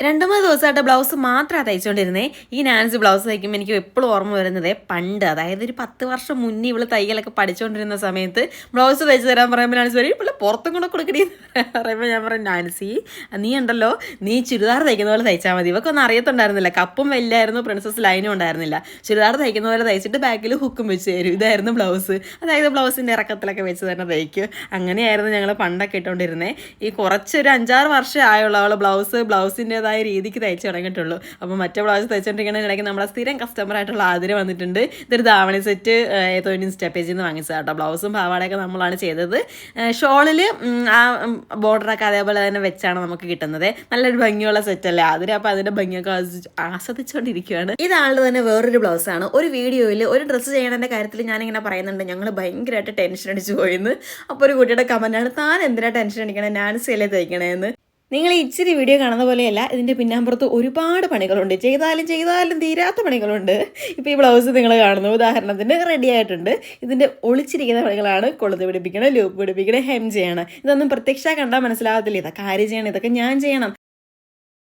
2-3 ദിവസമായിട്ട് ബ്ലൗസ് മാത്രമാണ് തയ്ച്ചുകൊണ്ടിരുന്നത്. ഈ നാൻസി ബ്ലൗസ് തയ്ക്കുമ്പോൾ എനിക്ക് എപ്പോഴും ഓർമ്മ വരുന്നത് പണ്ട്, അതായത് ഒരു 10 വർഷം മുന്നേ ഇവള് തയ്യലൊക്കെ പഠിച്ചുകൊണ്ടിരുന്ന സമയത്ത് ബ്ലൗസ് തയ്ച്ച് തരാൻ പറയുമ്പോൾ നാൻസി പറയും ഇപ്പോൾ പുറത്തും കൂടെ കൊടുക്കണി പറയുമ്പോൾ ഞാൻ പറയും, നാൻസി നീ ഉണ്ടല്ലോ, നീ ചുരിദാർ തയ്ക്കുന്ന പോലെ തയ്ച്ചാൽ മതി. ഇവക്കൊന്നും അറിയത്തുണ്ടായിരുന്നില്ല, കപ്പും വലിയായിരുന്നു, പ്രിൻസസ് ലൈനും ഉണ്ടായിരുന്നില്ല. ചുരിദാർ തയ്ക്കുന്ന പോലെ തയ്ച്ചിട്ട് ബാക്കിൽ ഹുക്കും വെച്ച് തരും. ഇതായിരുന്നു ബ്ലൗസ്. അതായത് ബ്ലൗസിൻ്റെ ഇറക്കത്തിലൊക്കെ വെച്ച് തന്നെ തയ്ക്കും. അങ്ങനെയായിരുന്നു ഞങ്ങൾ പണ്ടൊക്കെ ഇട്ടുകൊണ്ടിരുന്നത്. ഈ കുറച്ചൊരു 5-6 വർഷം ആയുള്ള അവൾ ബ്ലൗസിൻ്റെതായ രീതിക്ക് തയ്ച്ച് തുടങ്ങിയിട്ടുള്ളൂ. അപ്പോൾ മറ്റേ ബ്ലൗസ് തയ്ച്ചുകൊണ്ടിരിക്കുന്ന ഇടയ്ക്ക് നമ്മളെ സ്ഥിരം കസ്റ്റമറായിട്ടുള്ള ആതിര വന്നിട്ടുണ്ട്. ഇതൊരു ധാവണി സെറ്റ് ഏതോ ഇൻസ്റ്റാ പേജിൽ നിന്ന് വാങ്ങിച്ചത് കേട്ടോ. ബ്ലൗസും പാവാടയൊക്കെ നമ്മളാണ് ചെയ്തത്. ഷോളിൽ ആ ബോർഡറൊക്കെ അതേപോലെ തന്നെ വെച്ചാണ് നമുക്ക് കിട്ടുന്നത്. നല്ലൊരു ഭംഗിയുള്ള സെറ്റല്ലേ ആതിര. അപ്പോൾ അതിൻ്റെ ഭംഗിയൊക്കെ ആസ്വദിച്ചുകൊണ്ടിരിക്കുകയാണ്. ഇതാളുടെ തന്നെ വേറൊരു ബ്ലൗസാണ്. ഒരു വീഡിയോയിൽ ഒരു ഡ്രസ്സ് ചെയ്യണതിൻ്റെ കാര്യത്തിൽ ഞാനിങ്ങനെ പറയുന്നുണ്ട്, ഞങ്ങൾ ഭയങ്കരമായിട്ട് ടെൻഷൻ അടിച്ച് പോയെന്ന്. അപ്പോൾ ഒരു കുട്ടിയുടെ കമൻറ്റാണ്, താൻ എന്തിനാണ് ടെൻഷൻ അടിക്കണേ, നാൻസിയല്ലേ തയ്ക്കണേന്ന്. നിങ്ങൾ ഇച്ചിരി വീഡിയോ കാണുന്ന പോലെയല്ല, ഇതിൻ്റെ പിന്നാമ്പുറത്ത് ഒരുപാട് പണികളുണ്ട്. ചെയ്താലും തീരാത്ത പണികളുണ്ട്. ഇപ്പോൾ ഈ ബ്ലൗസ് നിങ്ങൾ കാണുന്നു, ഉദാഹരണത്തിന് റെഡി ആയിട്ടുണ്ട്. ഇതിൻ്റെ ഒളിച്ചിരിക്കുന്ന പണികളാണ് കൊളുത്ത് പിടിപ്പിക്കണം, ലൂപ്പ് പിടിപ്പിക്കണം, ഹെം ചെയ്യണം. ഇതൊന്നും പ്രത്യക്ഷ കണ്ടാൽ മനസ്സിലാകത്തില്ല. ഇതൊക്കെ ആര് ചെയ്യണം, ഇതൊക്കെ ഞാൻ ചെയ്യണം.